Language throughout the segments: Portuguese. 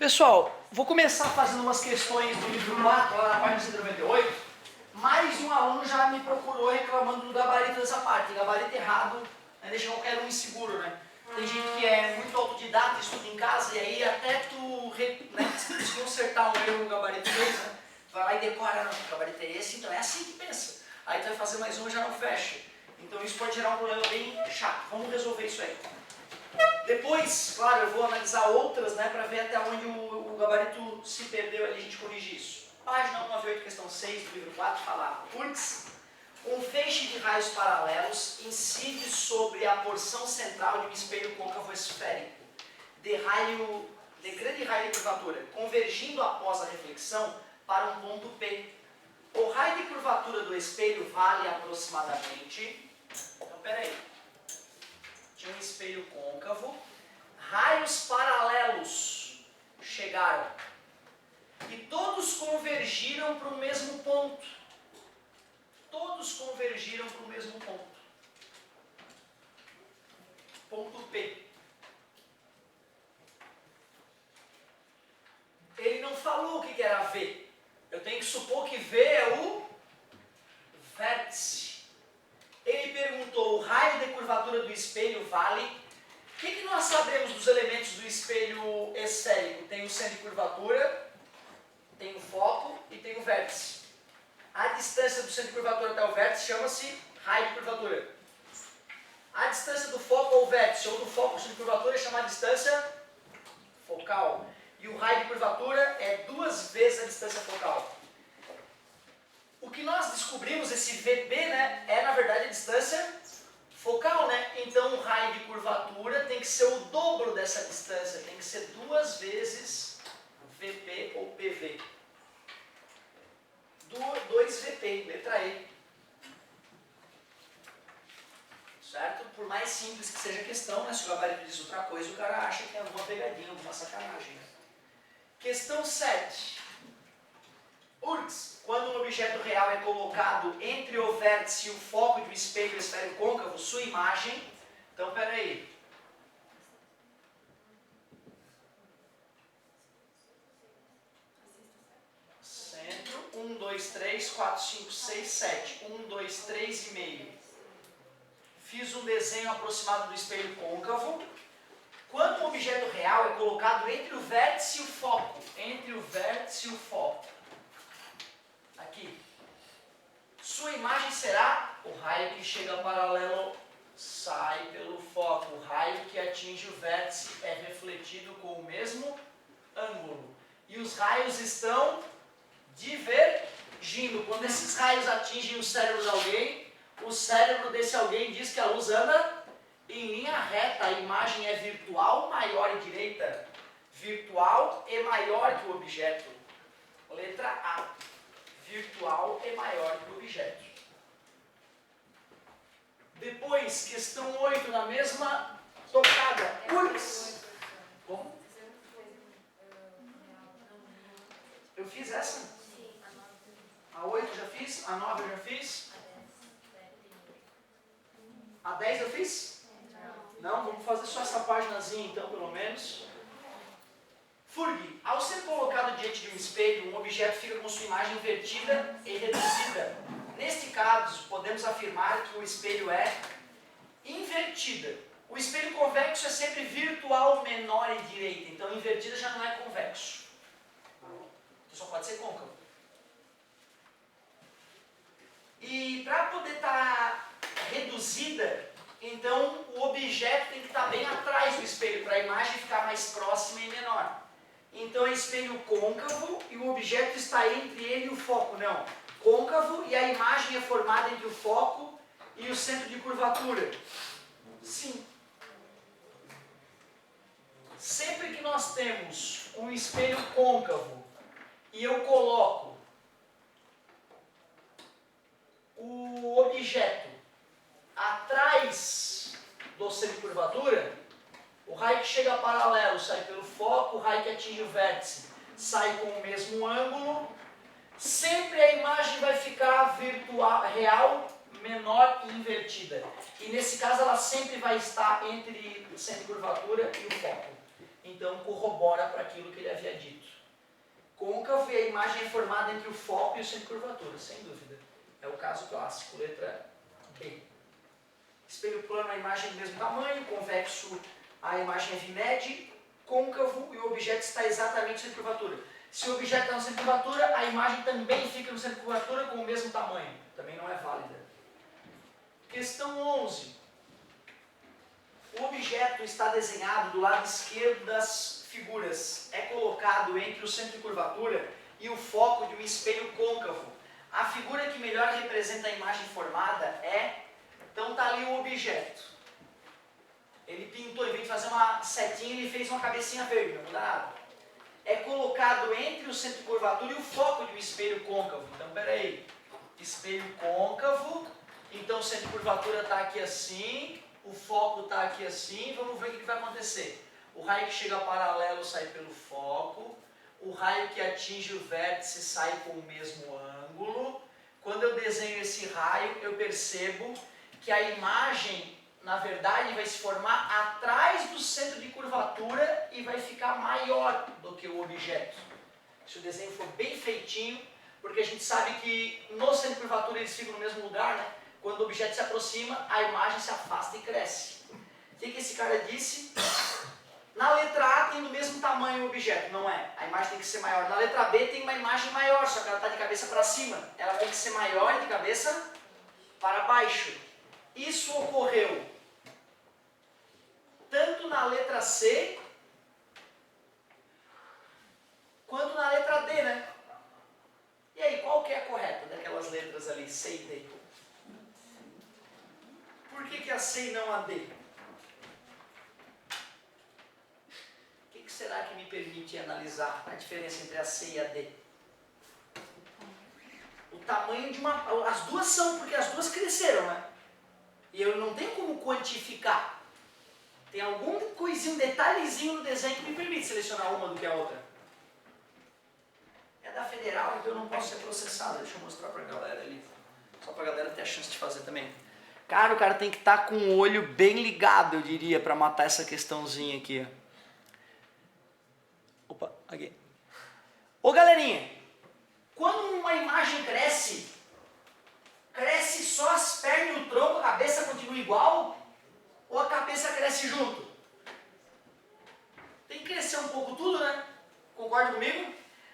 Pessoal, vou começar fazendo umas questões do livro 4, lá na página 198. Mais de um aluno já me procurou reclamando do gabarito dessa parte. Gabarito errado, né, deixa qualquer um inseguro, né? Tem gente que é muito autodidata, estuda em casa, e aí até tu desconsertar um erro no gabarito deles, né? Tu vai lá e decora, não, o gabarito é esse, então é assim que pensa. Aí tu vai fazer mais um e já não fecha. Então isso pode gerar um problema bem chato. Vamos resolver isso aí. Depois, claro, eu vou analisar outras, né, para ver até onde o gabarito se perdeu ali, a gente corrige isso. Página 198, questão 6 do livro 4, fala: um feixe de raios paralelos incide sobre a porção central de um espelho côncavo esférico de grande raio de curvatura, convergindo após a reflexão para um ponto P. O raio de curvatura do espelho vale aproximadamente... Então, peraí. Tinha um espelho côncavo, raios paralelos chegaram e todos convergiram para o mesmo ponto. Todos convergiram para o mesmo ponto. Ponto P. Ele não falou o que era V. Eu tenho que supor que V é o vértice. Ele perguntou: o raio de curvatura do espelho vale? O que nós sabemos dos elementos do espelho esférico? Tem o centro de curvatura, tem o foco e tem o vértice. A distância do centro de curvatura até o vértice chama-se raio de curvatura. A distância do foco ao vértice, ou do foco ao centro de curvatura, é chamada distância focal. E o raio de curvatura é 2 vezes a distância focal. O que nós descobrimos, esse VB, né, é na verdade a distância focal, né? Então o raio de curvatura tem que ser o dobro dessa distância, tem que ser 2 vezes VP ou PV. 2VP, letra E. Certo? Por mais simples que seja a questão, né, se o gabarito diz outra coisa, o cara acha que é alguma pegadinha, alguma sacanagem. Né? Questão 7. Quando um objeto real é colocado entre o vértice e o foco de um espelho esférico côncavo, sua imagem... Então, peraí. Centro, 1, 2, 3, 4, 5, 6, 7. 1, 2, 3 e meio. Fiz um desenho aproximado do espelho côncavo. Quando um objeto real é colocado entre o vértice e o foco. Entre o vértice e o foco. Aqui. Sua imagem será o raio que chega paralelo, sai pelo foco. O raio que atinge o vértice é refletido com o mesmo ângulo. E os raios estão divergindo. Quando esses raios atingem o cérebro de alguém, o cérebro desse alguém diz que a luz anda em linha reta. A imagem é virtual, maior e direita. Virtual é maior que o objeto. Letra A. Virtual é maior que o objeto. Depois, questão 8, na mesma tocada. Como? Eu fiz essa? A 8 eu já fiz? A 9 eu já fiz? A 10 eu fiz? Não, vamos fazer só essa paginazinha então, pelo menos. Furgue, ao ser colocado diante de um espelho, um objeto fica com sua imagem invertida e reduzida. Neste caso, podemos afirmar que o espelho é invertida. O espelho convexo é sempre virtual, menor e direita. Então, invertida já não é convexo. Então, só pode ser côncavo. E para poder estar reduzida, então o objeto tem que estar bem atrás do espelho, para a imagem ficar mais próxima e menor. Então é espelho côncavo e o objeto está entre ele e o foco. Não, côncavo e a imagem é formada entre o foco e o centro de curvatura. Sim. Sempre que nós temos um espelho côncavo e eu coloco o objeto atrás do centro de curvatura, o raio que chega paralelo sai pelo foco, o raio que atinge o vértice sai com o mesmo ângulo. Sempre a imagem vai ficar virtual, real, menor e invertida. E nesse caso ela sempre vai estar entre o centro de curvatura e o foco. então corrobora para aquilo que ele havia dito. Côncavo e a imagem é formada entre o foco e o centro de curvatura, sem dúvida. É o caso clássico, letra B. Espelho plano, a imagem do mesmo tamanho, convexo, a imagem é VMED, côncavo e o objeto está exatamente no centro de curvatura. Se o objeto está no centro de curvatura, a imagem também fica no centro de curvatura com o mesmo tamanho. Também não é válida. Questão 11. O objeto está desenhado do lado esquerdo das figuras. É colocado entre o centro de curvatura e o foco de um espelho côncavo. A figura que melhor representa a imagem formada é... Então está ali o objeto. Ele pintou, em vez de fazer uma setinha, ele fez uma cabecinha verde, não muda nada. É colocado entre o centro de curvatura e o foco de um espelho côncavo. Então, peraí. Espelho côncavo. Então, o centro de curvatura está aqui assim. O foco está aqui assim. Vamos ver o que vai acontecer. O raio que chega paralelo sai pelo foco. O raio que atinge o vértice sai com o mesmo ângulo. Quando eu desenho esse raio, eu percebo que a imagem, na verdade, vai se formar atrás do centro de curvatura e vai ficar maior do que o objeto. Se o desenho for bem feitinho, porque a gente sabe que no centro de curvatura eles ficam no mesmo lugar, né? Quando o objeto se aproxima, a imagem se afasta e cresce. O que esse cara disse? Na letra A tem do mesmo tamanho o objeto, não é? A imagem tem que ser maior. Na letra B tem uma imagem maior, só que ela está de cabeça para cima. Ela tem que ser maior e de cabeça para baixo. Isso ocorreu tanto na letra C quanto na letra D, né? E aí, qual que é a correta daquelas letras ali, C e D? Por que a C e não a D? O que será que me permite analisar a diferença entre a C e a D? O tamanho de uma... As duas são, porque as duas cresceram, né? E eu não tenho como quantificar. Tem algum coisinho, um detalhezinho no desenho que me permite selecionar uma do que a outra. É da federal, então eu não posso ser processado. Deixa eu mostrar pra galera ali. Só pra galera ter a chance de fazer também. Cara, o cara tem que estar com o olho bem ligado, eu diria, pra matar essa questãozinha aqui. Opa, aqui. Ô galerinha, quando uma imagem cresce, cresce só as pernas e o tronco, a cabeça continua igual? Ou a cabeça cresce junto? Tem que crescer um pouco tudo, né? Concorda comigo?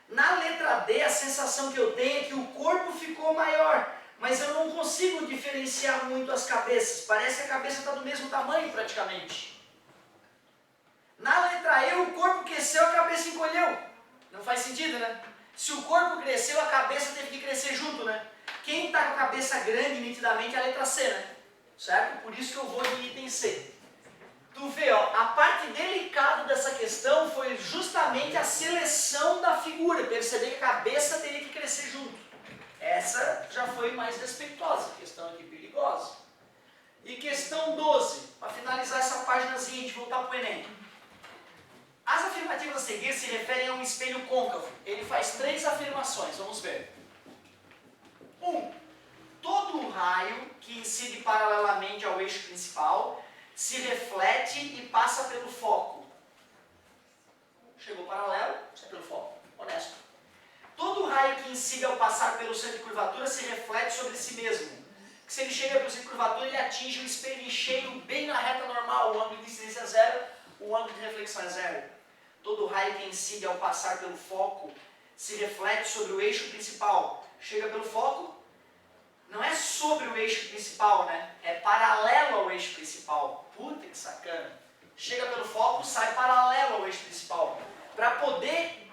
Na letra D, a sensação que eu tenho é que o corpo ficou maior, mas eu não consigo diferenciar muito as cabeças. Parece que a cabeça está do mesmo tamanho praticamente. Na letra E, o corpo cresceu, a cabeça encolheu. Não faz sentido, né? Se o corpo cresceu, a cabeça teve que crescer junto, né? Quem está com a cabeça grande, nitidamente, é a letra C, né? Certo? Por isso que eu vou de item C. Tu vê, ó, a parte delicada dessa questão foi justamente a seleção da figura. Perceber que a cabeça teria que crescer junto. Essa já foi mais respeitosa, questão aqui perigosa. E questão 12, para finalizar essa páginazinha e a gente voltar para o Enem. As afirmativas a seguir se referem a um espelho côncavo. Ele faz 3 afirmações, vamos ver. 1. Todo raio que incide paralelamente ao eixo principal se reflete e passa pelo foco. Chegou paralelo, sai pelo foco. Honesto. Todo raio que incide ao passar pelo centro de curvatura se reflete sobre si mesmo. Se ele chega pelo centro de curvatura, ele atinge o espelho em cheio bem na reta normal. O ângulo de incidência é 0, o ângulo de reflexão é 0. Todo raio que incide ao passar pelo foco se reflete sobre o eixo principal. Chega pelo foco, não é sobre o eixo principal, né? É paralelo ao eixo principal. Puta que sacana. Chega pelo foco, sai paralelo ao eixo principal. Para poder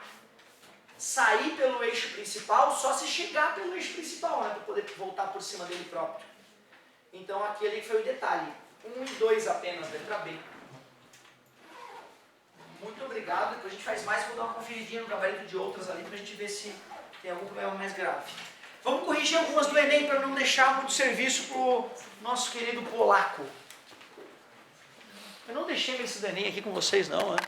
sair pelo eixo principal, só se chegar pelo eixo principal, né? Para poder voltar por cima dele próprio. Então aqui ali foi o detalhe. 1 e 2 apenas, letra B. Muito obrigado. Depois a gente faz mais, vou dar uma conferidinha no gabarito de outras ali para a gente ver se tem algum problema mais grave. Vamos corrigir algumas do Enem para não deixar muito serviço para o nosso querido polaco. Eu não deixei esse do Enem aqui com vocês não, né?